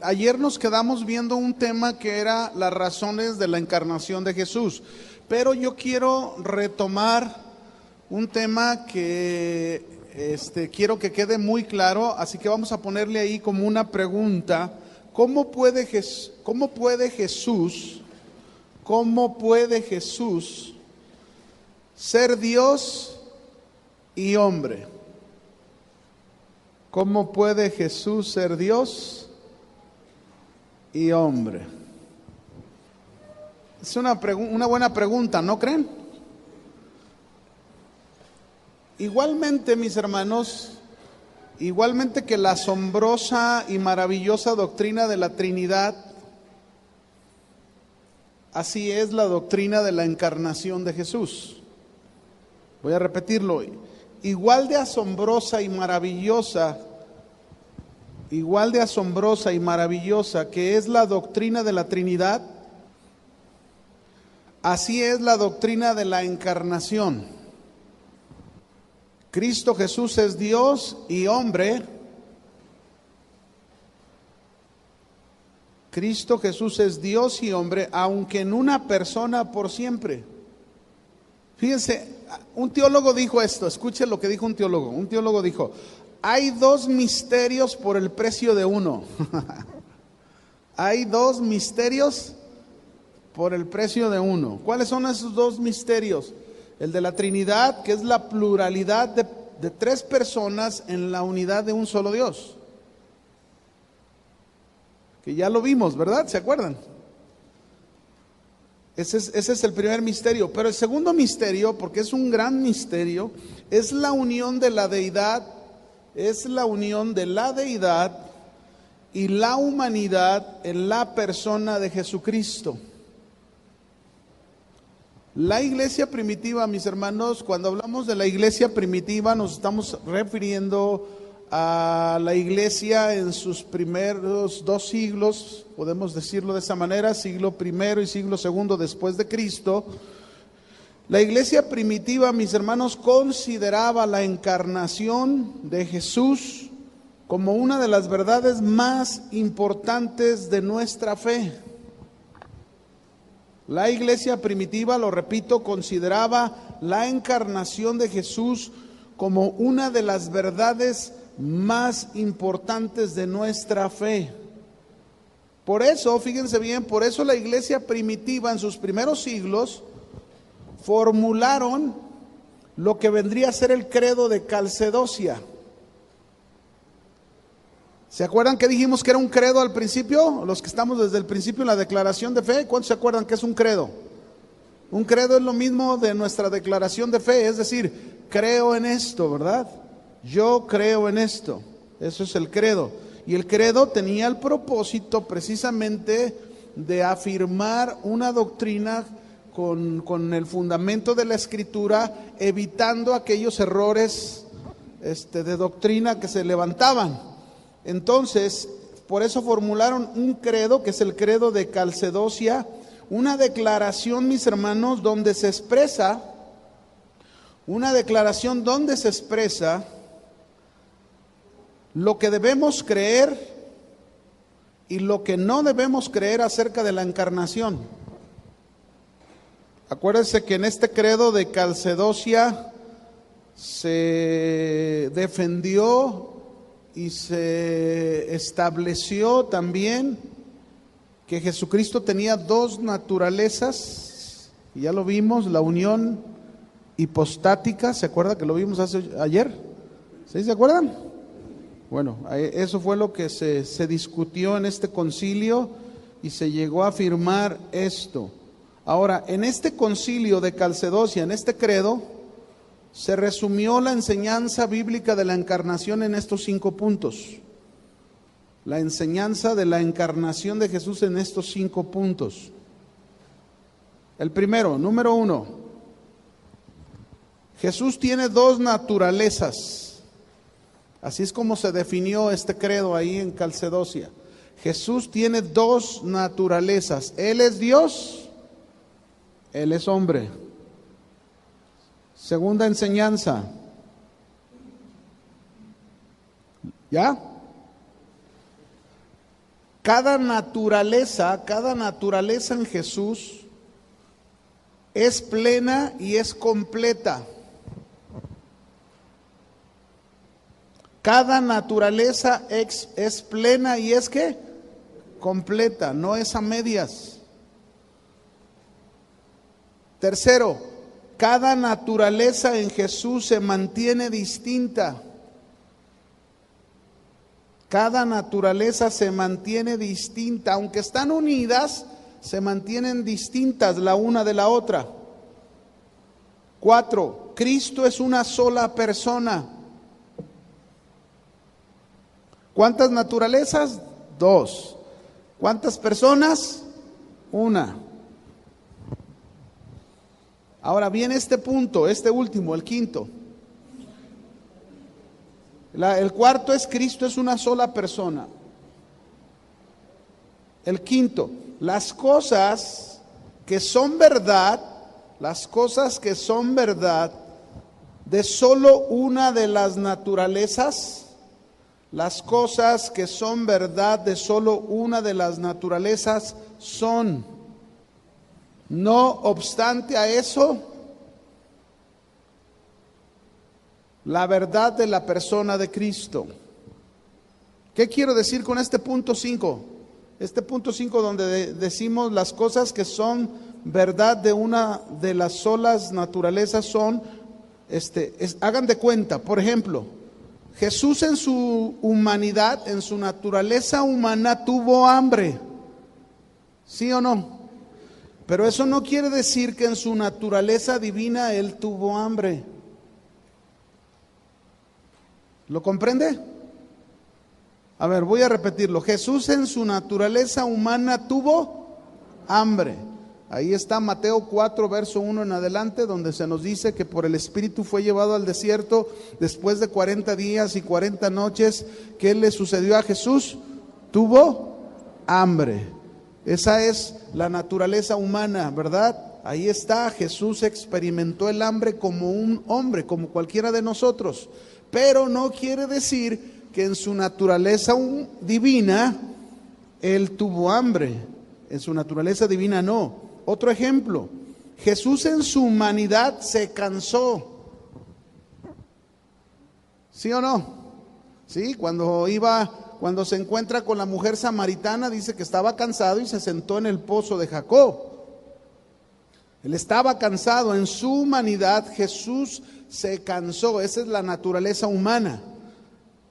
Ayer nos quedamos viendo un tema que era las razones de la encarnación de Jesús, pero yo quiero retomar un tema que quiero que quede muy claro, así que vamos a ponerle ahí como una pregunta: cómo puede Jesús ser Dios y hombre? ¿Cómo puede Jesús ser Dios y hombre? Es una buena pregunta, ¿no creen? Igualmente, mis hermanos, igualmente que la asombrosa y maravillosa doctrina de la Trinidad, así es la doctrina de la encarnación de Jesús. Voy a repetirlo. Igual de asombrosa y maravillosa que es la doctrina de la Trinidad, así es la doctrina de la encarnación. Cristo Jesús es Dios y hombre. Cristo Jesús es Dios y hombre, aunque en una persona por siempre. Fíjense, un teólogo dijo esto, escuchen lo que dijo un teólogo. Un teólogo dijo: hay dos misterios por el precio de uno. Hay dos misterios por el precio de uno. ¿Cuáles son esos dos misterios? El de la Trinidad, que es la pluralidad de tres personas en la unidad de un solo Dios. Que ya lo vimos, ¿verdad? ¿Se acuerdan? Ese es el primer misterio. Pero el segundo misterio, porque es un gran misterio, es la unión de la deidad. Es la unión de la deidad y la humanidad en la persona de Jesucristo. La iglesia primitiva, mis hermanos, cuando hablamos de la iglesia primitiva, nos estamos refiriendo a la iglesia en sus primeros 2 siglos, podemos decirlo de esa manera, siglo I y siglo II después de Cristo. La iglesia primitiva, mis hermanos, consideraba la encarnación de Jesús como una de las verdades más importantes de nuestra fe. La iglesia primitiva, lo repito, consideraba la encarnación de Jesús como una de las verdades más importantes de nuestra fe. Por eso, fíjense bien, por eso la iglesia primitiva en sus primeros siglos formularon lo que vendría a ser el credo de Calcedocia. ¿Se acuerdan que dijimos que era un credo al principio? Los que estamos desde el principio en la declaración de fe, ¿cuántos se acuerdan que es un credo? Un credo es lo mismo de nuestra declaración de fe, es decir, creo en esto, ¿verdad? Yo creo en esto, eso es el credo. Y el credo tenía el propósito precisamente de afirmar una doctrina con el fundamento de la Escritura, evitando aquellos errores de doctrina que se levantaban. Entonces, por eso formularon un credo, que es el credo de Calcedocia, una declaración, mis hermanos, donde se expresa lo que debemos creer y lo que no debemos creer acerca de la encarnación. Acuérdense que en este credo de Calcedocia se defendió y se estableció también que Jesucristo tenía 2 naturalezas, y ya lo vimos, la unión hipostática. ¿Se acuerda que lo vimos ayer? ¿Sí se acuerdan? Bueno, eso fue lo que se discutió en este concilio y se llegó a afirmar esto. Ahora, en este concilio de Calcedocia, en este credo, se resumió la enseñanza bíblica de la encarnación en estos 5 puntos. La enseñanza de la encarnación de Jesús en estos 5 puntos. El primero, número 1. Jesús tiene 2 naturalezas. Así es como se definió este credo ahí en Calcedocia. Jesús tiene 2 naturalezas. Él es Dios, Él es hombre. Segunda enseñanza. ¿Ya? Cada naturaleza en Jesús es plena y es completa. Cada naturaleza es plena y es ¿qué? Completa, no es a medias. Tercero, cada naturaleza en Jesús se mantiene distinta. Cada naturaleza se mantiene distinta, aunque están unidas, se mantienen distintas la una de la otra. 4, Cristo es una sola persona. ¿Cuántas naturalezas? 2. ¿Cuántas personas? 1. Ahora viene este punto, este último, el quinto. El cuarto es Cristo es una sola persona. El quinto, las cosas que son verdad, de solo una de las naturalezas, las cosas que son verdad de solo una de las naturalezas son. No obstante a eso, la verdad de la persona de Cristo. ¿Qué quiero decir con este punto 5? Este punto 5 donde decimos las cosas que son verdad de una de las solas naturalezas son, hagan de cuenta, por ejemplo, Jesús en su humanidad, en su naturaleza humana tuvo hambre, ¿sí o no? Pero eso no quiere decir que en su naturaleza divina Él tuvo hambre. ¿Lo comprende? A ver, voy a repetirlo. Jesús en su naturaleza humana tuvo hambre. Ahí está Mateo 4, verso 1 en adelante, donde se nos dice que por el Espíritu fue llevado al desierto después de 40 días y 40 noches. ¿Qué le sucedió a Jesús? Tuvo hambre. Esa es la naturaleza humana, ¿verdad? Ahí está, Jesús experimentó el hambre como un hombre, como cualquiera de nosotros. Pero no quiere decir que en su naturaleza divina Él tuvo hambre. En su naturaleza divina no. Otro ejemplo, Jesús en su humanidad se cansó. ¿Sí o no? Sí, cuando se encuentra con la mujer samaritana, dice que estaba cansado y se sentó en el pozo de Jacob. Él estaba cansado. En su humanidad Jesús se cansó. Esa es la naturaleza humana.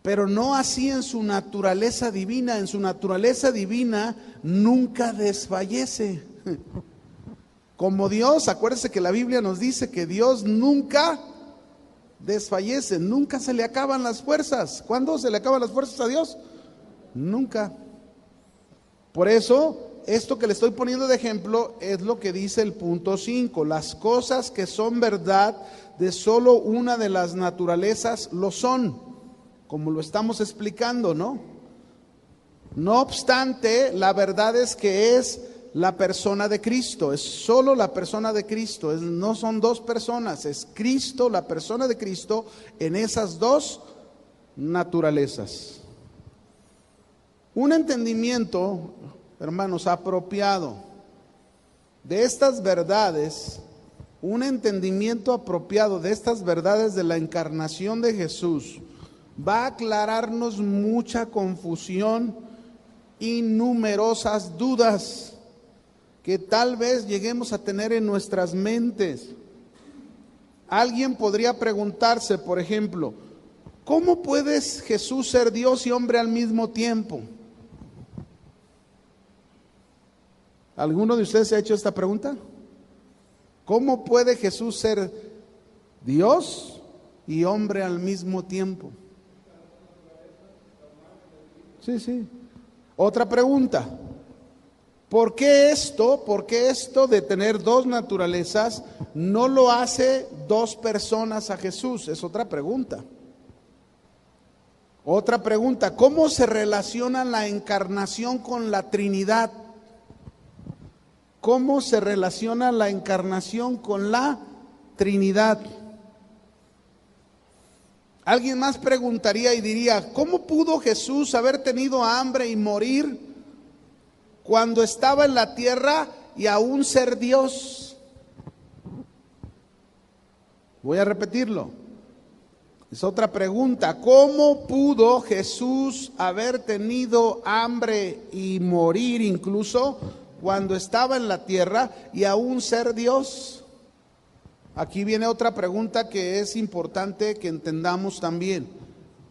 Pero no así en su naturaleza divina. En su naturaleza divina nunca desfallece. Como Dios, acuérdense que la Biblia nos dice que Dios nunca desfallece, nunca se le acaban las fuerzas. ¿Cuándo se le acaban las fuerzas a Dios? Nunca. Por eso, esto que le estoy poniendo de ejemplo es lo que dice el punto 5. Las cosas que son verdad de solo una de las naturalezas lo son, como lo estamos explicando, ¿no? No obstante, la verdad es que es la persona de Cristo, es solo la persona de Cristo, no son dos personas, es Cristo, la persona de Cristo en esas dos naturalezas. Un entendimiento, hermanos, apropiado de estas verdades, un entendimiento apropiado de estas verdades de la encarnación de Jesús, va a aclararnos mucha confusión y numerosas dudas que tal vez lleguemos a tener en nuestras mentes. Alguien podría preguntarse, por ejemplo, ¿cómo puede Jesús ser Dios y hombre al mismo tiempo? ¿Alguno de ustedes se ha hecho esta pregunta? ¿Cómo puede Jesús ser Dios y hombre al mismo tiempo? Sí. Otra pregunta. ¿Por qué esto de tener dos naturalezas no lo hace dos personas a Jesús? Es otra pregunta. Otra pregunta, ¿cómo se relaciona la encarnación con la Trinidad? ¿Cómo se relaciona la encarnación con la Trinidad? Alguien más preguntaría y diría, ¿cómo pudo Jesús haber tenido hambre y morir cuando estaba en la tierra y aún ser Dios. Voy a repetirlo. Es otra pregunta. ¿Cómo pudo Jesús haber tenido hambre y morir incluso cuando estaba en la tierra y aún ser Dios? Aquí viene otra pregunta que es importante que entendamos también.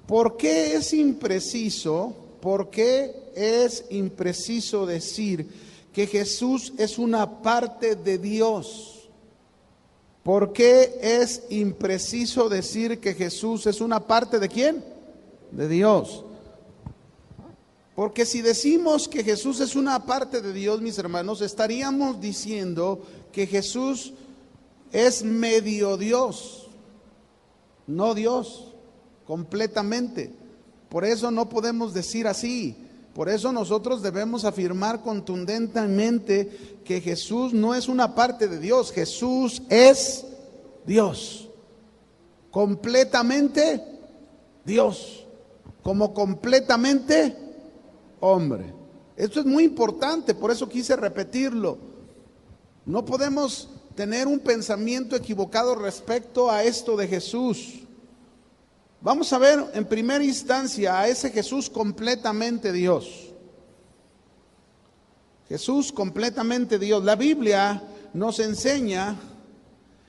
¿Por qué es impreciso decir que Jesús es una parte de Dios? ¿Por qué es impreciso decir que Jesús es una parte de quién? De Dios. Porque si decimos que Jesús es una parte de Dios, mis hermanos, estaríamos diciendo que Jesús es medio Dios, no Dios, completamente. Por eso no podemos decir así. Por eso nosotros debemos afirmar contundentemente que Jesús no es una parte de Dios. Jesús es Dios, completamente Dios, como completamente hombre. Esto es muy importante, por eso quise repetirlo. No podemos tener un pensamiento equivocado respecto a esto de Jesús. Vamos a ver en primera instancia a ese Jesús completamente Dios. Jesús completamente Dios. La Biblia nos enseña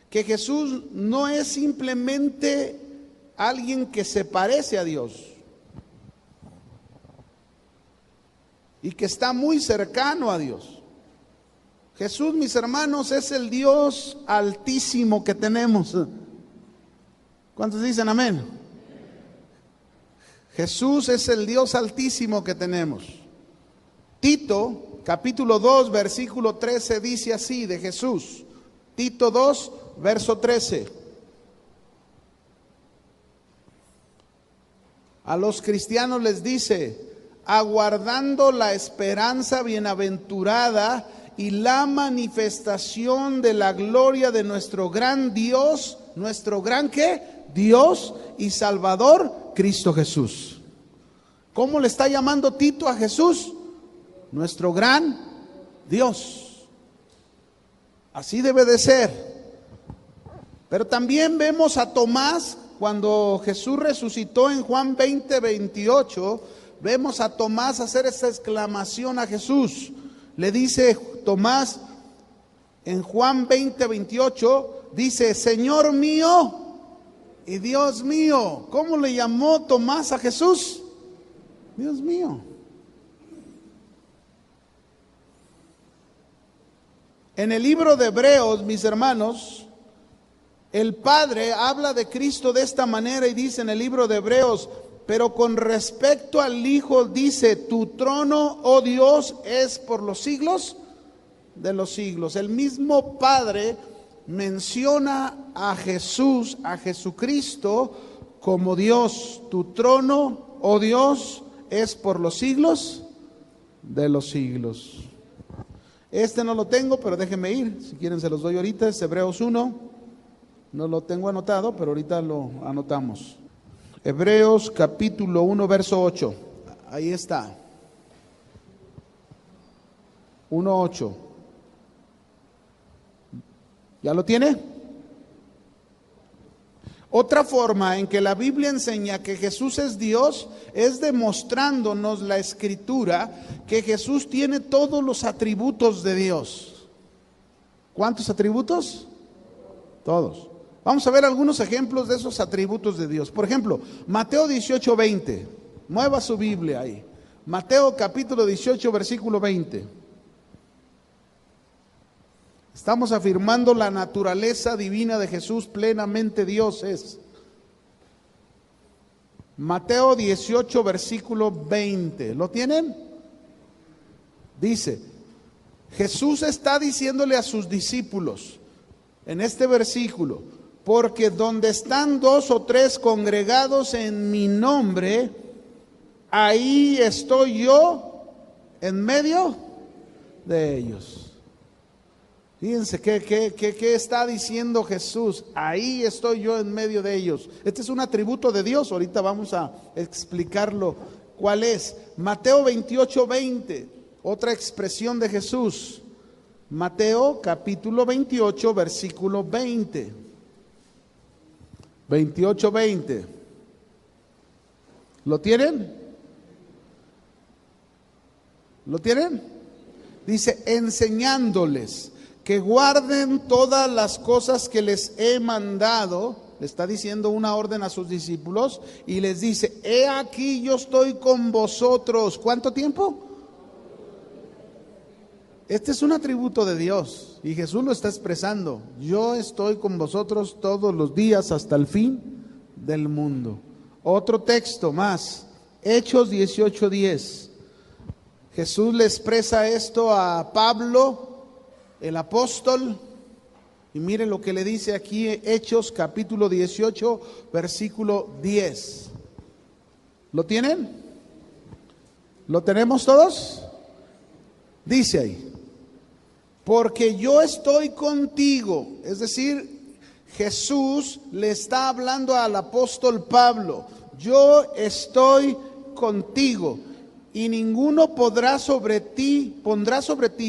que Jesús no es simplemente alguien que se parece a Dios y que está muy cercano a Dios. Jesús, mis hermanos, es el Dios altísimo que tenemos. ¿Cuántos dicen amén? Jesús es el Dios altísimo que tenemos. Tito, capítulo 2, versículo 13, dice así de Jesús. Tito 2, verso 13. A los cristianos les dice, aguardando la esperanza bienaventurada y la manifestación de la gloria de nuestro gran Dios, nuestro gran ¿qué? Dios y Salvador, Cristo Jesús. ¿Cómo le está llamando Tito a Jesús? Nuestro gran Dios. Así debe de ser. Pero también vemos a Tomás, cuando Jesús resucitó en Juan 20, 28, vemos a Tomás hacer esa exclamación a Jesús. Le dice Tomás en Juan 20, 28, dice, Señor mío y Dios mío. ¿Cómo le llamó Tomás a Jesús? Dios mío. En el libro de Hebreos, mis hermanos, el Padre habla de Cristo de esta manera y dice en el libro de Hebreos, pero con respecto al Hijo dice, tu trono, oh Dios, es por los siglos de los siglos. El mismo Padre menciona a Jesús, a Jesucristo, como Dios. Tu trono, oh Dios, es por los siglos de los siglos. Este no lo tengo, pero déjenme ir. Si quieren se los doy ahorita. Es Hebreos 1. No lo tengo anotado, pero ahorita lo anotamos. Hebreos capítulo 1, verso 8. Ahí está. 1:8. ¿Ya lo tiene? Otra forma en que la Biblia enseña que Jesús es Dios es demostrándonos la Escritura que Jesús tiene todos los atributos de Dios. ¿Cuántos atributos? Todos. Vamos a ver algunos ejemplos de esos atributos de Dios. Por ejemplo, Mateo 18, 20. Mueva su Biblia ahí. Mateo capítulo 18, versículo 20. Estamos afirmando la naturaleza divina de Jesús, plenamente Dios es. Mateo 18, versículo 20. ¿Lo tienen? Dice, Jesús está diciéndole a sus discípulos en este versículo, porque donde están 2 o 3 congregados en mi nombre, ahí estoy yo en medio de ellos. Fíjense ¿qué está diciendo Jesús? Ahí estoy yo en medio de ellos. Este es un atributo de Dios. Ahorita vamos a explicarlo cuál es. Mateo 28, 20. Otra expresión de Jesús, Mateo capítulo 28, versículo 20. 28, 20. ¿Lo tienen? ¿Lo tienen? Dice, enseñándoles que guarden todas las cosas que les he mandado. Le está diciendo una orden a sus discípulos y les dice, he aquí yo estoy con vosotros. ¿Cuánto tiempo? Este es un atributo de Dios y Jesús lo está expresando. Yo estoy con vosotros todos los días hasta el fin del mundo. Otro texto más, Hechos 18:10. Jesús le expresa esto a Pablo, el apóstol, y miren lo que le dice aquí, Hechos capítulo 18, versículo 10. ¿Lo tienen? ¿Lo tenemos todos? Dice ahí, porque yo estoy contigo, es decir, Jesús le está hablando al apóstol Pablo, yo estoy contigo y ninguno pondrá sobre ti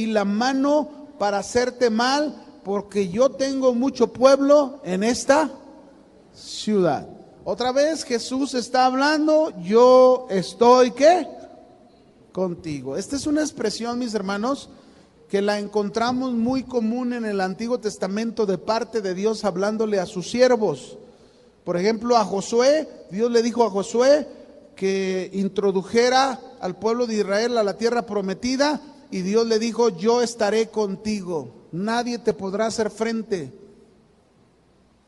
la mano para hacerte mal, porque yo tengo mucho pueblo en esta ciudad. Otra vez Jesús está hablando, yo estoy, ¿qué? Contigo. Esta es una expresión, mis hermanos, que la encontramos muy común en el Antiguo Testamento de parte de Dios hablándole a sus siervos. Por ejemplo, a Josué, Dios le dijo a Josué que introdujera al pueblo de Israel a la tierra prometida y Dios le dijo, yo estaré contigo, nadie te podrá hacer frente.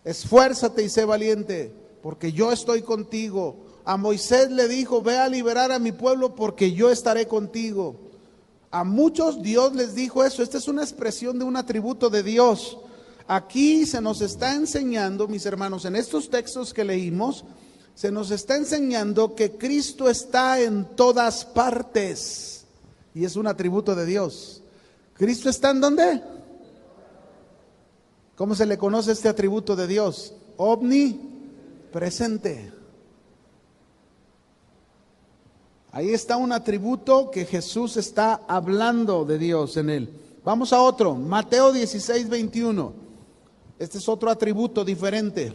Esfuérzate y sé valiente, porque yo estoy contigo. A Moisés le dijo, ve a liberar a mi pueblo porque yo estaré contigo. A muchos Dios les dijo eso. Esta es una expresión de un atributo de Dios. Aquí se nos está enseñando, mis hermanos, en estos textos que leímos, se nos está enseñando que Cristo está en todas partes. Y es un atributo de Dios. ¿Cristo está en dónde? ¿Cómo se le conoce este atributo de Dios? Omnipresente. Ahí está un atributo que Jesús está hablando de Dios en él. Vamos a otro, Mateo 16, 21. Este es otro atributo diferente.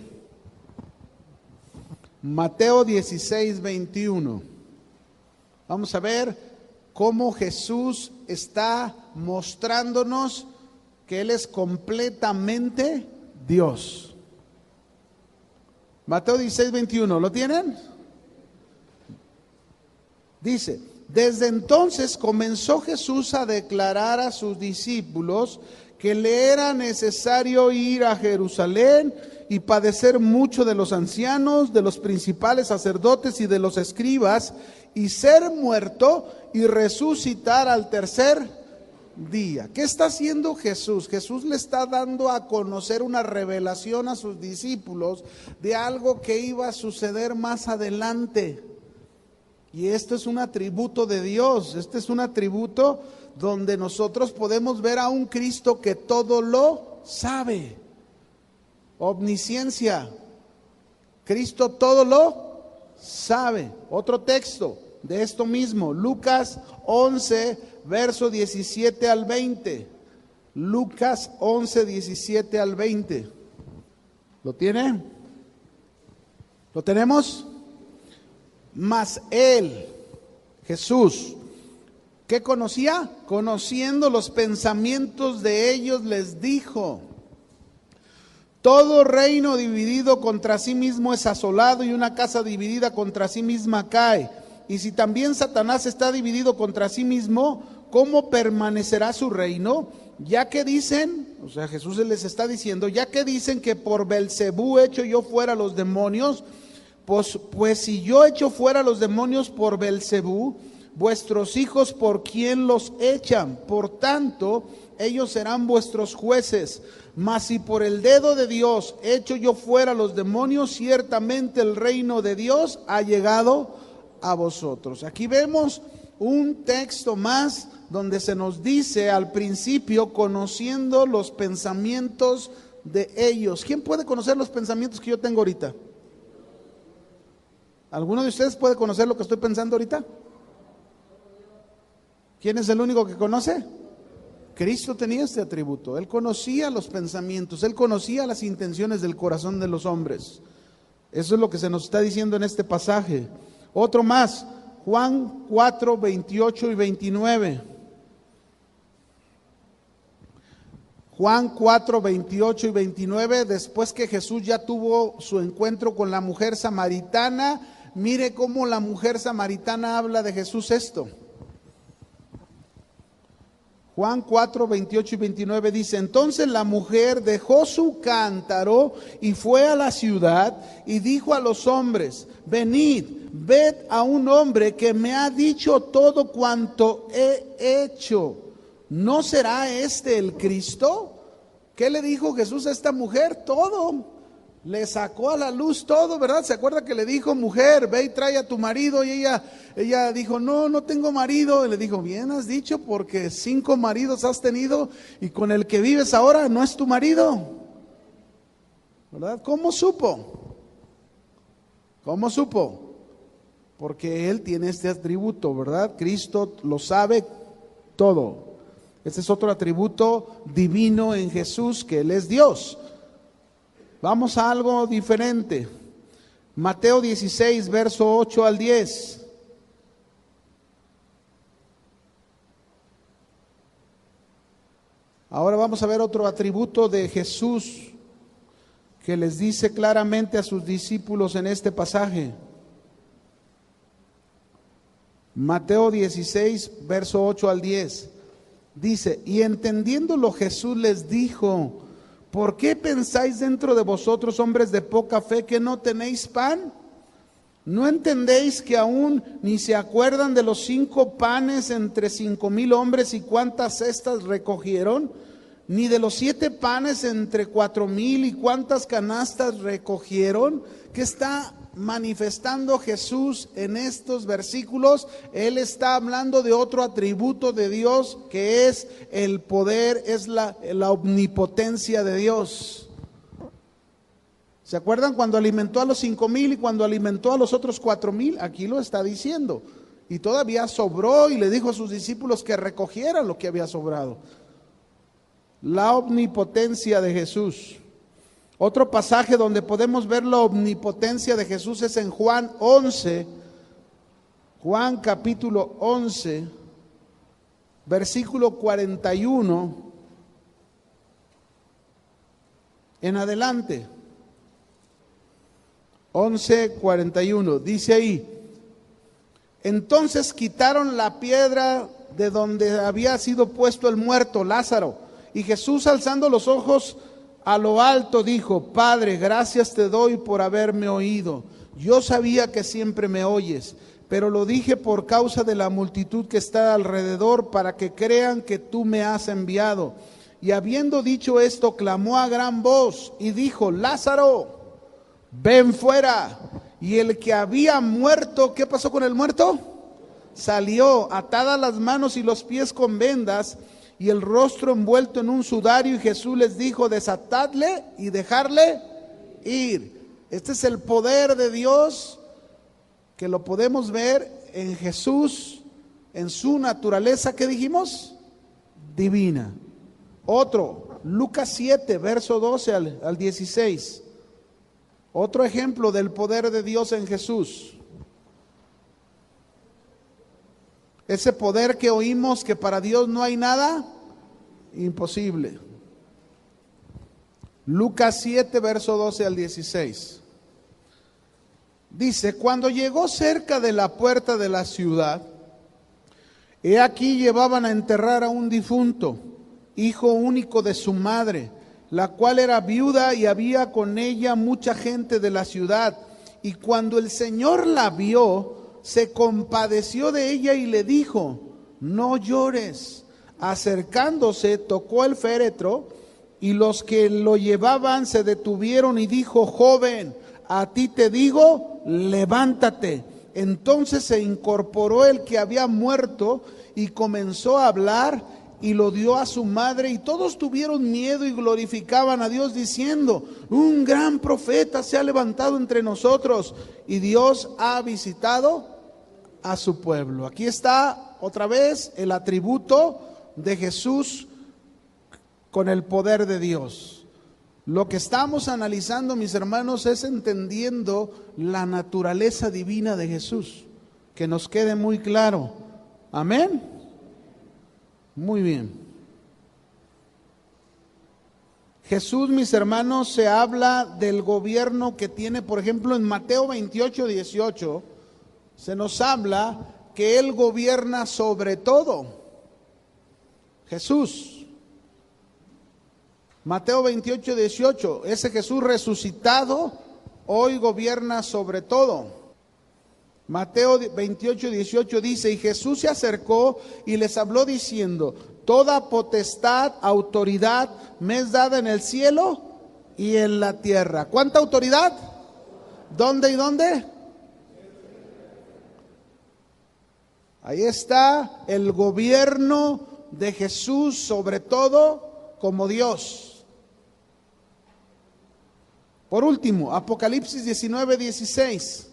Mateo 16, 21. Vamos a ver cómo Jesús está mostrándonos que Él es completamente Dios. Mateo 16, 21. ¿Lo tienen? Dice, desde entonces comenzó Jesús a declarar a sus discípulos que le era necesario ir a Jerusalén y padecer mucho de los ancianos, de los principales sacerdotes y de los escribas, y ser muerto y resucitar al tercer día. ¿Qué está haciendo Jesús? Jesús le está dando a conocer una revelación a sus discípulos de algo que iba a suceder más adelante. Y esto es un atributo de Dios, este es un atributo donde nosotros podemos ver a un Cristo que todo lo sabe. Omnisciencia. Cristo todo lo sabe. Otro texto de esto mismo, Lucas 11, verso 17 al 20. Lucas 11, 17 al 20. ¿Lo tiene? ¿Lo tenemos? Mas él, Jesús, ¿qué conocía? Conociendo los pensamientos de ellos, les dijo: todo reino dividido contra sí mismo es asolado, y una casa dividida contra sí misma cae. Y si también Satanás está dividido contra sí mismo, ¿cómo permanecerá su reino? Ya que dicen, o sea, Jesús les está diciendo, ya que dicen que por Belcebú echo yo fuera los demonios, pues si yo echo fuera los demonios por Belcebú, vuestros hijos por quién los echan, por tanto ellos serán vuestros jueces. Mas si por el dedo de Dios echo yo fuera los demonios, ciertamente el reino de Dios ha llegado a vosotros. Aquí vemos un texto más donde se nos dice al principio, conociendo los pensamientos de ellos. ¿Quién puede conocer los pensamientos que yo tengo ahorita? ¿Alguno de ustedes puede conocer lo que estoy pensando ahorita? ¿Quién es el único que conoce? Cristo tenía este atributo. Él conocía los pensamientos, Él conocía las intenciones del corazón de los hombres. Eso es lo que se nos está diciendo en este pasaje. Otro más, Juan 4, 28 y 29. Juan 4, 28 y 29, después que Jesús ya tuvo su encuentro con la mujer samaritana, mire cómo la mujer samaritana habla de Jesús esto. Juan 4, 28 y 29 dice: entonces la mujer dejó su cántaro y fue a la ciudad y dijo a los hombres: venid, ved a un hombre que me ha dicho todo cuanto he hecho. ¿No será este el Cristo? ¿Qué le dijo Jesús a esta mujer? Todo. Le sacó a la luz todo, ¿verdad? ¿Se acuerda que le dijo: mujer, ve y trae a tu marido? Y ella dijo: no tengo marido. Y le dijo: bien has dicho, porque 5 maridos has tenido y con el que vives ahora no es tu marido, ¿verdad? ¿Cómo supo? ¿Cómo supo? Porque Él tiene este atributo, ¿verdad? Cristo lo sabe todo. Este es otro atributo divino en Jesús, que Él es Dios. Vamos a algo diferente. Mateo 16, verso 8 al 10. Ahora vamos a ver otro atributo de Jesús que les dice claramente a sus discípulos en este pasaje. Mateo 16, verso 8 al 10. Dice: y entendiéndolo Jesús les dijo: ¿por qué pensáis dentro de vosotros, hombres de poca fe, que no tenéis pan? ¿No entendéis que aún ni se acuerdan de los 5 panes entre 5,000 hombres y cuántas cestas recogieron? ¿Ni de los 7 panes entre 4,000 y cuántas canastas recogieron? ¿Qué está manifestando Jesús en estos versículos? Él está hablando de otro atributo de Dios, que es el poder, es la omnipotencia de Dios. ¿Se acuerdan cuando alimentó a los 5,000 y cuando alimentó a los otros 4,000? Aquí lo está diciendo. Y todavía sobró, y le dijo a sus discípulos que recogieran lo que había sobrado. La omnipotencia de Jesús. Otro pasaje donde podemos ver la omnipotencia de Jesús es en Juan 11, Juan capítulo 11, versículo 41 en adelante. 11:41, dice ahí: entonces quitaron la piedra de donde había sido puesto el muerto, Lázaro, y Jesús, alzando los ojos a lo alto, dijo: Padre, gracias te doy por haberme oído. Yo sabía que siempre me oyes, pero lo dije por causa de la multitud que está alrededor, para que crean que tú me has enviado. Y habiendo dicho esto, clamó a gran voz y dijo: Lázaro, ven fuera. Y el que había muerto, ¿qué pasó con el muerto? Salió, atadas las manos y los pies con vendas, y el rostro envuelto en un sudario, y Jesús les dijo: desatadle y dejarle ir. Este es el poder de Dios, que lo podemos ver en Jesús, en su naturaleza, ¿qué dijimos? Divina. Otro, Lucas 7, verso 12 al 16. Otro ejemplo del poder de Dios en Jesús. Ese poder que oímos, que para Dios no hay nada imposible. Lucas 7, verso 12 al 16. Dice: cuando llegó cerca de la puerta de la ciudad, he aquí llevaban a enterrar a un difunto, hijo único de su madre, la cual era viuda, y había con ella mucha gente de la ciudad. Y cuando el Señor la vio, se compadeció de ella y le dijo: no llores. Acercándose, tocó el féretro, y los que lo llevaban se detuvieron, y dijo: joven, a ti te digo, levántate. Entonces se incorporó el que había muerto y comenzó a hablar, y lo dio a su madre, y todos tuvieron miedo y glorificaban a Dios diciendo: un gran profeta se ha levantado entre nosotros, y Dios ha visitado a su pueblo. Aquí está otra vez el atributo de Jesús con el poder de Dios. Lo que estamos analizando, mis hermanos, es entendiendo la naturaleza divina de Jesús. Que nos quede muy claro. Amén. Muy bien. Jesús, mis hermanos, se habla del gobierno que tiene, por ejemplo, en Mateo 28, 18, se nos habla que Él gobierna sobre todo. Jesús. Mateo 28, 18, ese Jesús resucitado hoy gobierna sobre todo. Mateo 28, 18 dice, y Jesús se acercó y les habló diciendo, toda potestad, autoridad me es dada en el cielo y en la tierra. ¿Cuánta autoridad? ¿Dónde y dónde? Ahí está el gobierno de Jesús sobre todo como Dios. Por último, Apocalipsis 19, 16.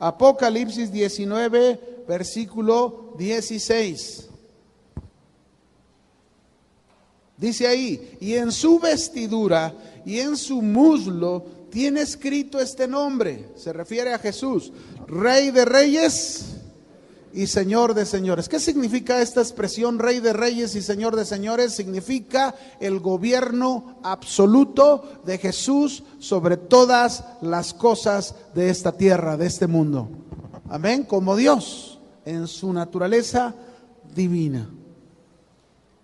Apocalipsis 19, versículo 16. Dice ahí, y en su vestidura y en su muslo tiene escrito este nombre, se refiere a Jesús, Rey de Reyes y Señor de Señores. ¿Qué significa esta expresión, Rey de Reyes y Señor de Señores? Significa el gobierno absoluto de Jesús sobre todas las cosas de esta tierra, de este mundo. Amén, como Dios en su naturaleza divina.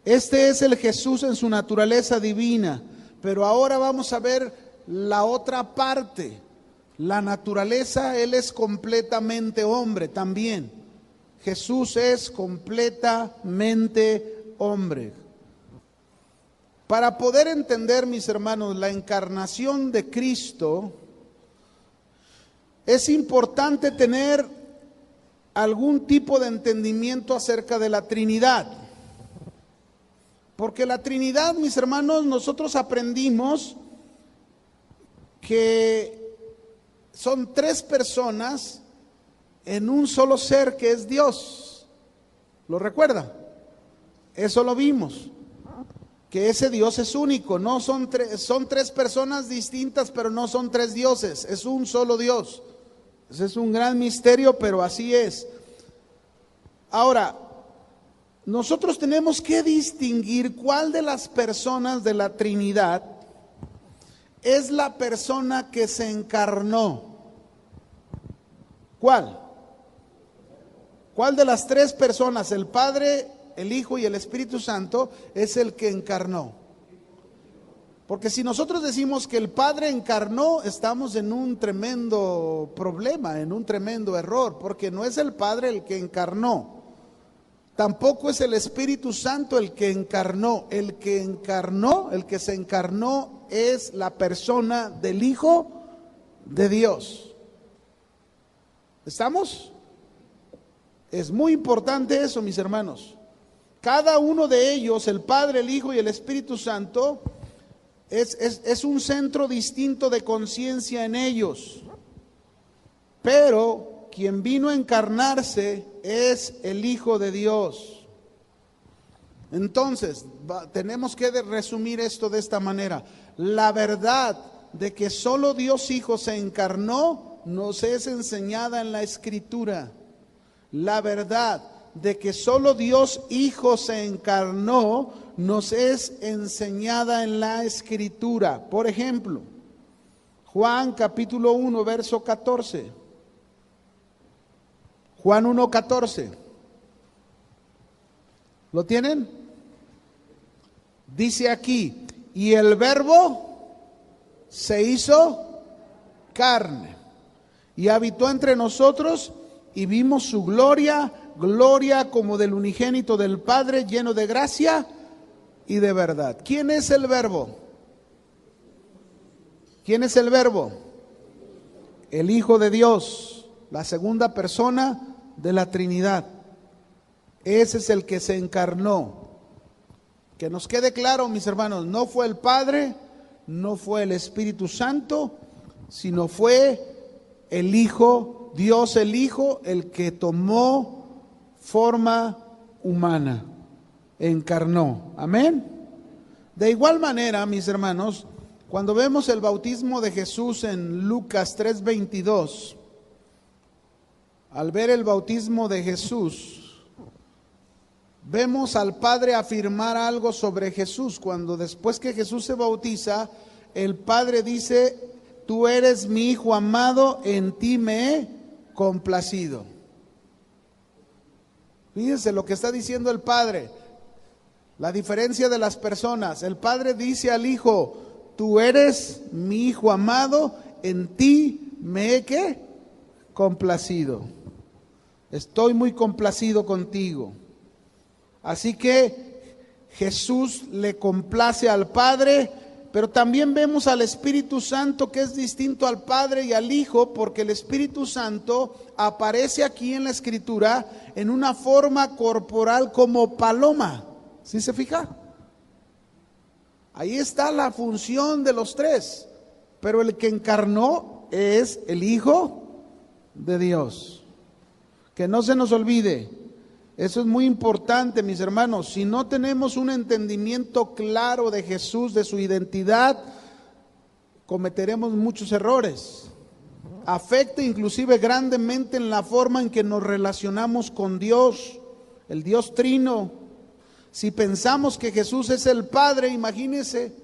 Este es el Jesús en su naturaleza divina, pero ahora vamos a ver la otra parte. La naturaleza, Él es completamente hombre también. Jesús es completamente hombre. Para poder entender, mis hermanos, la encarnación de Cristo, es importante tener algún tipo de entendimiento acerca de la Trinidad. Porque la Trinidad, mis hermanos, nosotros aprendimos que son tres personas en un solo ser que es Dios. ¿Lo recuerda? Eso lo vimos. Que ese Dios es único. No son tres personas distintas, pero no son tres dioses. Es un solo Dios. Ese es un gran misterio, pero así es. Ahora, nosotros tenemos que distinguir cuál de las personas de la Trinidad es la persona que se encarnó. ¿Cuál? ¿Cuál de las tres personas, el Padre, el Hijo y el Espíritu Santo, es el que encarnó? Porque si nosotros decimos que el Padre encarnó, estamos en un tremendo problema, en un tremendo error, porque no es el Padre el que encarnó. Tampoco es el Espíritu Santo el que encarnó. El que encarnó, el que se encarnó es la persona del Hijo de Dios. ¿Estamos? Es muy importante eso, mis hermanos. Cada uno de ellos, el Padre, el Hijo y el Espíritu Santo, es un centro distinto de conciencia en ellos. Pero quien vino a encarnarse es el Hijo de Dios. Entonces, tenemos que resumir esto de esta manera. La verdad de que solo Dios Hijo se encarnó nos es enseñada en la Escritura. La verdad de que solo Dios Hijo se encarnó nos es enseñada en la Escritura. Por ejemplo, Juan capítulo 1, verso 14. Juan 1, 14. ¿Lo tienen? Dice aquí, y el Verbo se hizo carne y habitó entre nosotros y vimos su gloria, gloria como del unigénito del Padre, lleno de gracia y de verdad. ¿Quién es el Verbo? ¿Quién es el Verbo? El Hijo de Dios, la segunda persona de la Trinidad. Ese es el que se encarnó. Que nos quede claro, mis hermanos, no fue el Padre, no fue el Espíritu Santo, sino fue el Hijo Dios el Hijo el que tomó forma humana, encarnó. Amén. De igual manera, mis hermanos, cuando vemos el bautismo de Jesús en Lucas 3:22, al ver el bautismo de Jesús, vemos al Padre afirmar algo sobre Jesús. Cuando después que Jesús se bautiza, el Padre dice: tú eres mi Hijo amado, en ti me he complacido. Fíjense lo que está diciendo el Padre, la diferencia de las personas. El Padre dice al Hijo: tú eres mi Hijo amado, en ti me he ¿qué? Complacido. Estoy muy complacido contigo. Así que Jesús le complace al Padre, pero también vemos al Espíritu Santo, que es distinto al Padre y al Hijo, porque el Espíritu Santo aparece aquí en la Escritura en una forma corporal como paloma. ¿Sí se fija? Ahí está la función de los tres, pero el que encarnó es el Hijo de Dios. Que no se nos olvide, eso es muy importante, mis hermanos. Si no tenemos un entendimiento claro de Jesús, de su identidad, cometeremos muchos errores. Afecta inclusive grandemente en la forma en que nos relacionamos con Dios, el Dios Trino. Si pensamos que Jesús es el Padre, imagínense,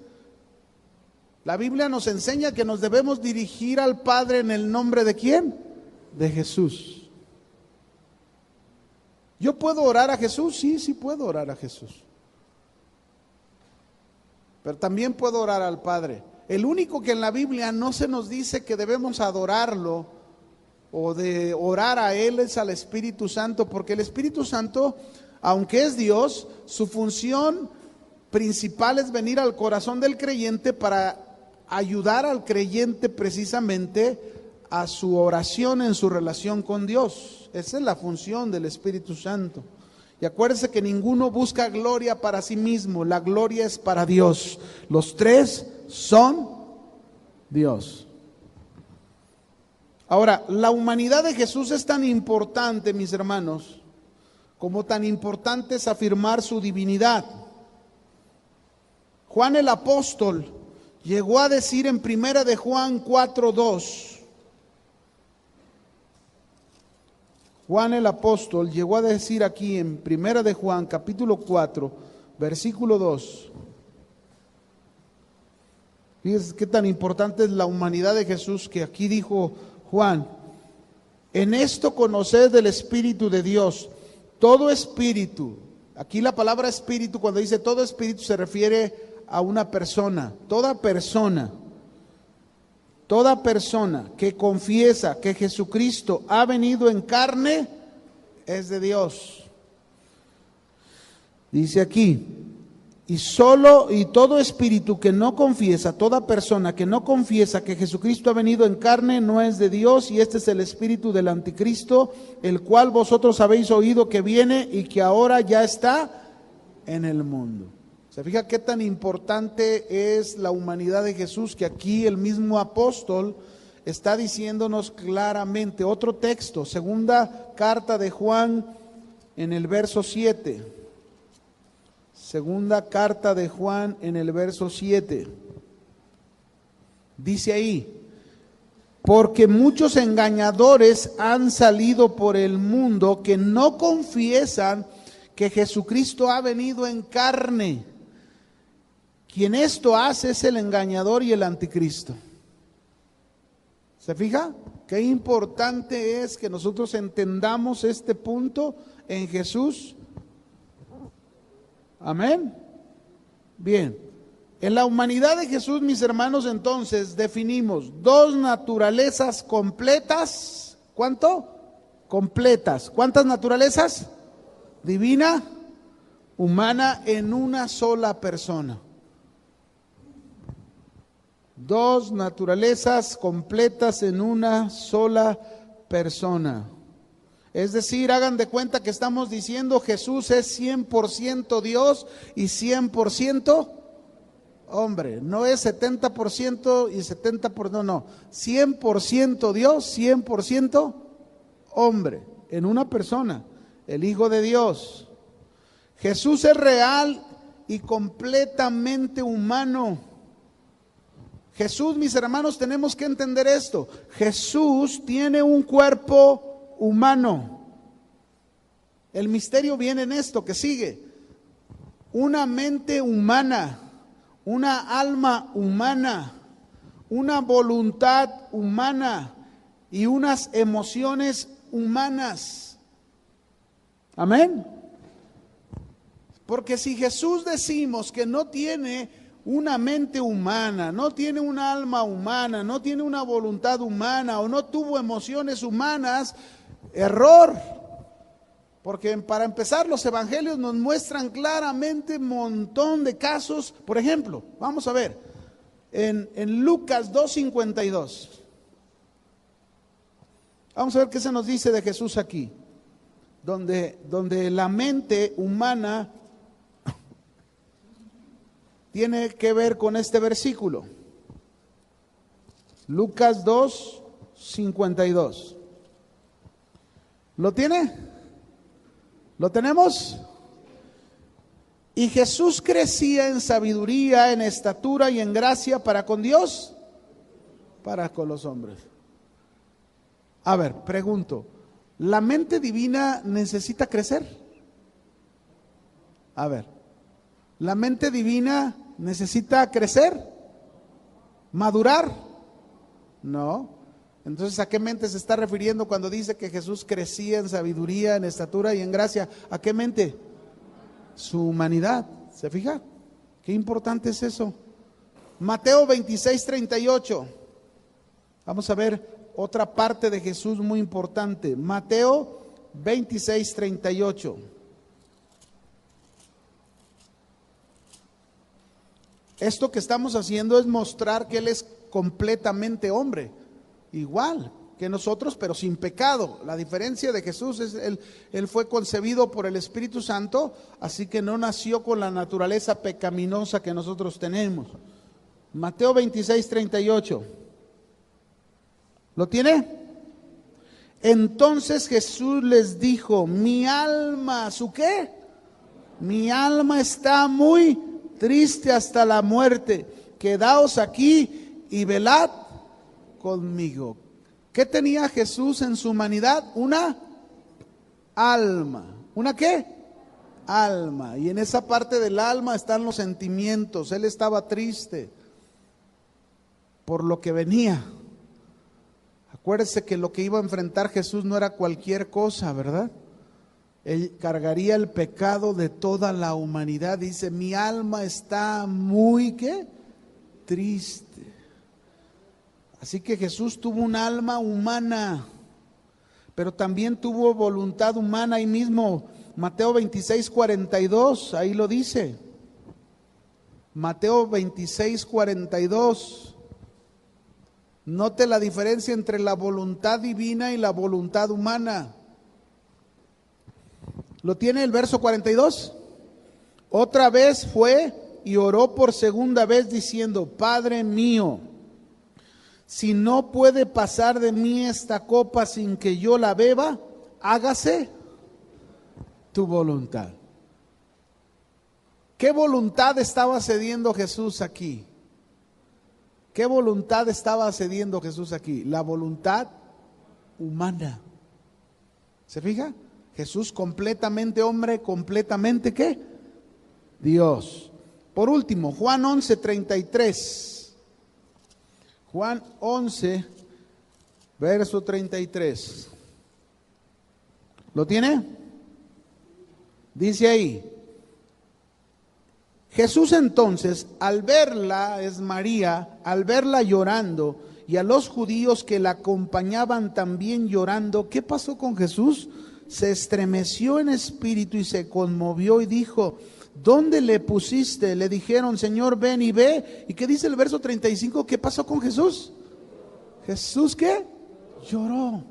la Biblia nos enseña que nos debemos dirigir al Padre en el nombre de ¿quién? De Jesús. ¿Yo puedo orar a Jesús? Sí puedo orar a Jesús. Pero también puedo orar al Padre. El único que en la Biblia no se nos dice que debemos adorarlo o de orar a Él es al Espíritu Santo, porque el Espíritu Santo, aunque es Dios, su función principal es venir al corazón del creyente para ayudar al creyente precisamente a su oración en su relación con Dios. Esa es la función del Espíritu Santo. Y acuérdense que ninguno busca gloria para sí mismo, la gloria es para Dios. Los tres son Dios. Ahora, la humanidad de Jesús es tan importante, mis hermanos, como tan importante es afirmar su divinidad. Juan el apóstol llegó a decir en 1 de Juan 4:2, Juan el apóstol llegó a decir aquí en 1 de Juan capítulo 4, versículo 2. Fíjense qué tan importante es la humanidad de Jesús, que aquí dijo Juan: en esto conoced el Espíritu de Dios. Todo espíritu, aquí la palabra espíritu, cuando dice todo espíritu, se refiere a una persona. Toda persona que confiesa que Jesucristo ha venido en carne es de Dios. Dice aquí: y todo espíritu que no confiesa, toda persona que no confiesa que Jesucristo ha venido en carne no es de Dios, y este es el espíritu del anticristo, el cual vosotros habéis oído que viene y que ahora ya está en el mundo. ¿Se fija qué tan importante es la humanidad de Jesús? Que aquí el mismo apóstol está diciéndonos claramente. Otro texto, segunda carta de Juan en el verso 7. Segunda carta de Juan en el verso 7. Dice ahí: porque muchos engañadores han salido por el mundo que no confiesan que Jesucristo ha venido en carne. Quien esto hace es el engañador y el anticristo. ¿Se fija? Qué importante es que nosotros entendamos este punto en Jesús. Amén. Bien. En la humanidad de Jesús, mis hermanos, entonces definimos dos naturalezas completas. ¿Cuánto? Completas. ¿Cuántas naturalezas? Divina, humana, en una sola persona. Dos naturalezas completas en una sola persona. Es decir, hagan de cuenta que estamos diciendo Jesús es 100% Dios y 100% hombre. No es 70% y 70%, no. 100% Dios, 100% hombre, en una persona, el Hijo de Dios. Jesús es real y completamente humano. Jesús, mis hermanos, tenemos que entender esto. Jesús tiene un cuerpo humano. El misterio viene en esto que sigue. Una mente humana, una alma humana, una voluntad humana y unas emociones humanas. Amén. Porque si Jesús decimos que no tiene una mente humana, no tiene un alma humana, no tiene una voluntad humana o no tuvo emociones humanas, error. Porque para empezar, los evangelios nos muestran claramente un montón de casos. Por ejemplo, vamos a ver, en Lucas 2:52. Vamos a ver qué se nos dice de Jesús aquí. Donde la mente humana tiene que ver con este versículo. Lucas 2:52. ¿Lo tiene? ¿Lo tenemos? Y Jesús crecía en sabiduría, en estatura y en gracia para con Dios, para con los hombres. A ver, pregunto, ¿la mente divina necesita crecer? A ver, ¿la mente divina necesita crecer? ¿Madurar? No. Entonces, ¿a qué mente se está refiriendo cuando dice que Jesús crecía en sabiduría, en estatura y en gracia? ¿A qué mente? Su humanidad. ¿Se fija? Qué importante es eso. Mateo 26:38. Vamos a ver otra parte de Jesús muy importante. Mateo 26:38. Esto que estamos haciendo es mostrar que Él es completamente hombre, igual que nosotros, pero sin pecado. La diferencia de Jesús es él fue concebido por el Espíritu Santo, así que no nació con la naturaleza pecaminosa que nosotros tenemos. Mateo 26:38. ¿Lo tiene? Entonces Jesús les dijo: mi alma, ¿su qué? Mi alma está muy triste hasta la muerte. Quedaos aquí y velad conmigo. ¿Qué tenía Jesús en su humanidad? Una alma. ¿Una qué? Alma. Y en esa parte del alma están los sentimientos. Él estaba triste por lo que venía. Acuérdese que lo que iba a enfrentar Jesús no era cualquier cosa, ¿verdad? Él cargaría el pecado de toda la humanidad. Dice: mi alma está muy, ¿qué? Triste. Así que Jesús tuvo un alma humana, pero también tuvo voluntad humana. Ahí mismo, Mateo 26:42, ahí lo dice. Mateo 26:42. Note la diferencia entre la voluntad divina y la voluntad humana. ¿Lo tiene el verso 42? Otra vez fue y oró por segunda vez diciendo: Padre mío, si no puede pasar de mí esta copa sin que yo la beba, hágase tu voluntad. ¿Qué voluntad estaba cediendo Jesús aquí? ¿Qué voluntad estaba cediendo Jesús aquí? La voluntad humana. ¿Se fija? Jesús completamente hombre, completamente ¿qué? Dios. Por último, Juan 11:33. Juan 11, verso 33. ¿Lo tiene? Dice ahí: Jesús entonces, al verla, es María, al verla llorando, y a los judíos que la acompañaban también llorando, ¿qué pasó con Jesús? Se estremeció en espíritu y se conmovió y dijo: ¿dónde le pusiste? Le dijeron: Señor, ven y ve. ¿Y qué dice el verso 35? ¿Qué pasó con Jesús? ¿Jesús qué? Lloró.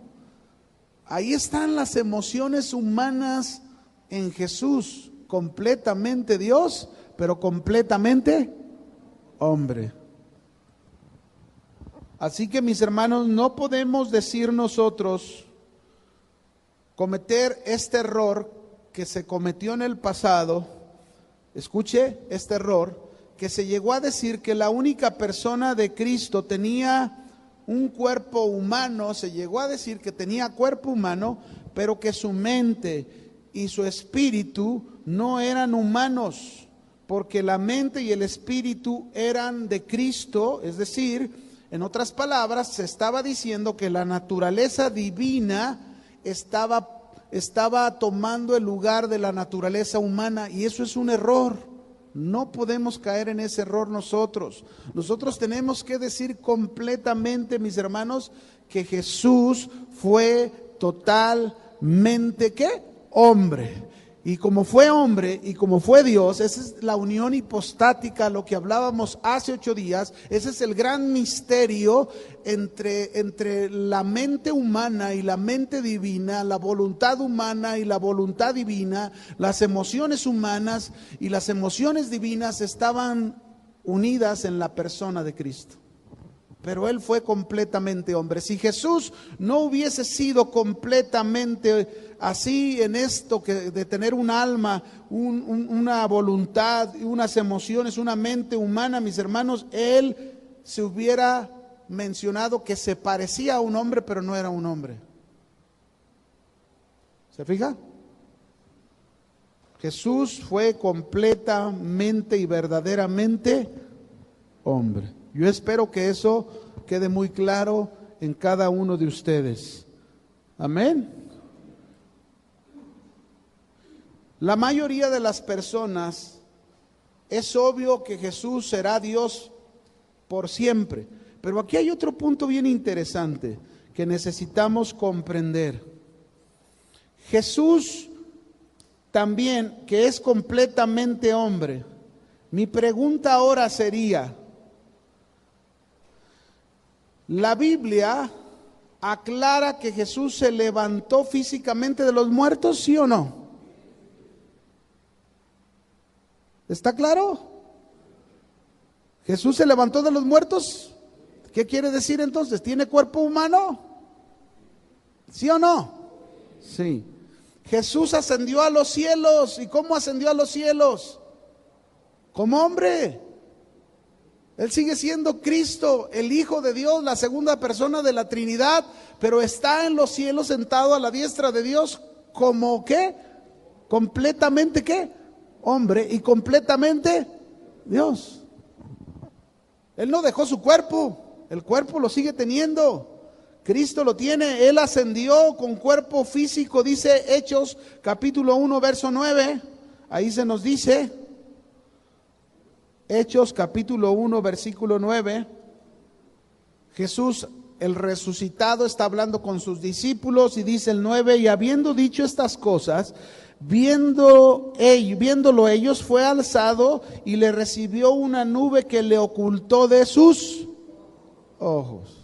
Ahí están las emociones humanas en Jesús, completamente Dios, pero completamente hombre. Así que, mis hermanos, no podemos decir nosotros cometer este error que se cometió en el pasado. Escuche este error, que se llegó a decir que la única persona de Cristo tenía un cuerpo humano, se llegó a decir que tenía cuerpo humano, pero que su mente y su espíritu no eran humanos, porque la mente y el espíritu eran de Cristo. Es decir, en otras palabras, se estaba diciendo que la naturaleza divina estaba tomando el lugar de la naturaleza humana, y eso es un error. No podemos caer en ese error nosotros. Nosotros tenemos que decir completamente, mis hermanos, que Jesús fue totalmente, ¿qué? Hombre. Y como fue hombre y como fue Dios, esa es la unión hipostática, lo que hablábamos hace 8 días. Ese es el gran misterio entre la mente humana y la mente divina, la voluntad humana y la voluntad divina. Las emociones humanas y las emociones divinas estaban unidas en la persona de Cristo. Pero Él fue completamente hombre. Si Jesús no hubiese sido completamente así en esto, que de tener un alma, una voluntad, unas emociones, una mente humana, mis hermanos, Él se hubiera mencionado que se parecía a un hombre, pero no era un hombre. ¿Se fija? Jesús fue completamente y verdaderamente hombre. Yo espero que eso quede muy claro en cada uno de ustedes. Amén. La mayoría de las personas, es obvio que Jesús será Dios por siempre. Pero aquí hay otro punto bien interesante que necesitamos comprender. Jesús también, que es completamente hombre. Mi pregunta ahora sería: la Biblia aclara que Jesús se levantó físicamente de los muertos, ¿sí o no? ¿Está claro? ¿Jesús se levantó de los muertos? ¿Qué quiere decir entonces? ¿Tiene cuerpo humano? ¿Sí o no? Sí. Jesús ascendió a los cielos. ¿Y cómo ascendió a los cielos? Como hombre. Él sigue siendo Cristo, el Hijo de Dios, la segunda persona de la Trinidad, pero está en los cielos sentado a la diestra de Dios como ¿qué? Completamente ¿qué? Hombre y completamente Dios. Él no dejó su cuerpo, el cuerpo lo sigue teniendo. Cristo lo tiene, Él ascendió con cuerpo físico, dice Hechos capítulo 1 verso 9, ahí se nos dice, Hechos capítulo 1 versículo 9, Jesús el resucitado está hablando con sus discípulos y dice el 9, y habiendo dicho estas cosas, viéndolo ellos, fue alzado y le recibió una nube que le ocultó de sus ojos.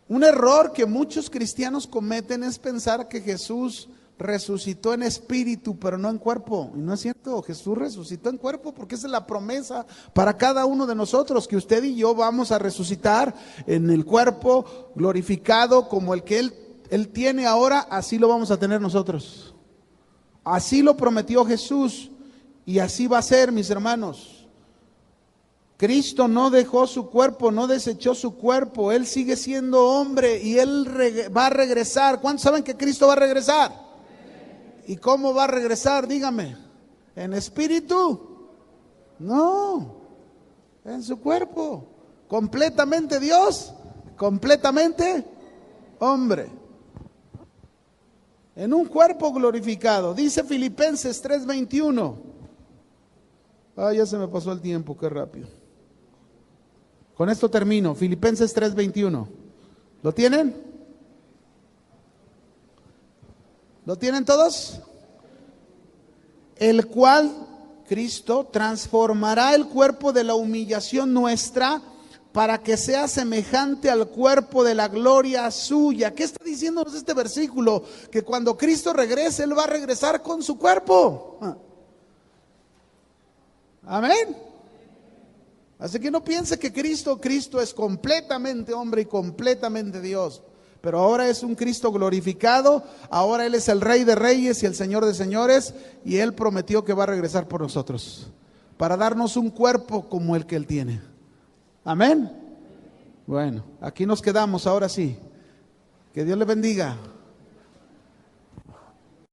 Un error que muchos cristianos cometen es pensar que Jesús resucitó en espíritu, pero no en cuerpo. Y no es cierto, Jesús resucitó en cuerpo porque esa es la promesa para cada uno de nosotros, que usted y yo vamos a resucitar en el cuerpo glorificado como el que Él tiene ahora, así lo vamos a tener nosotros. Así lo prometió Jesús y así va a ser, mis hermanos. Cristo no dejó su cuerpo, no desechó su cuerpo, Él sigue siendo hombre y Él va a regresar. ¿Cuántos saben que Cristo va a regresar? ¿Y cómo va a regresar? Dígame. ¿En espíritu? No, en su cuerpo. Completamente Dios, completamente hombre. En un cuerpo glorificado. Dice Filipenses 3:21. Ya se me pasó el tiempo, qué rápido. Con esto termino. Filipenses 3:21. ¿Lo tienen? ¿Lo tienen todos? El cual, Cristo, transformará el cuerpo de la humillación nuestra para que sea semejante al cuerpo de la gloria suya. ¿Qué está diciéndonos este versículo? Que cuando Cristo regrese, Él va a regresar con su cuerpo. Amén. Así que no piense que Cristo es completamente hombre y completamente Dios. pero ahora es un Cristo glorificado, ahora Él es el Rey de Reyes y el Señor de Señores, y Él prometió que va a regresar por nosotros, para darnos un cuerpo como el que Él tiene. Amén. Bueno, aquí nos quedamos ahora sí. Que Dios le bendiga.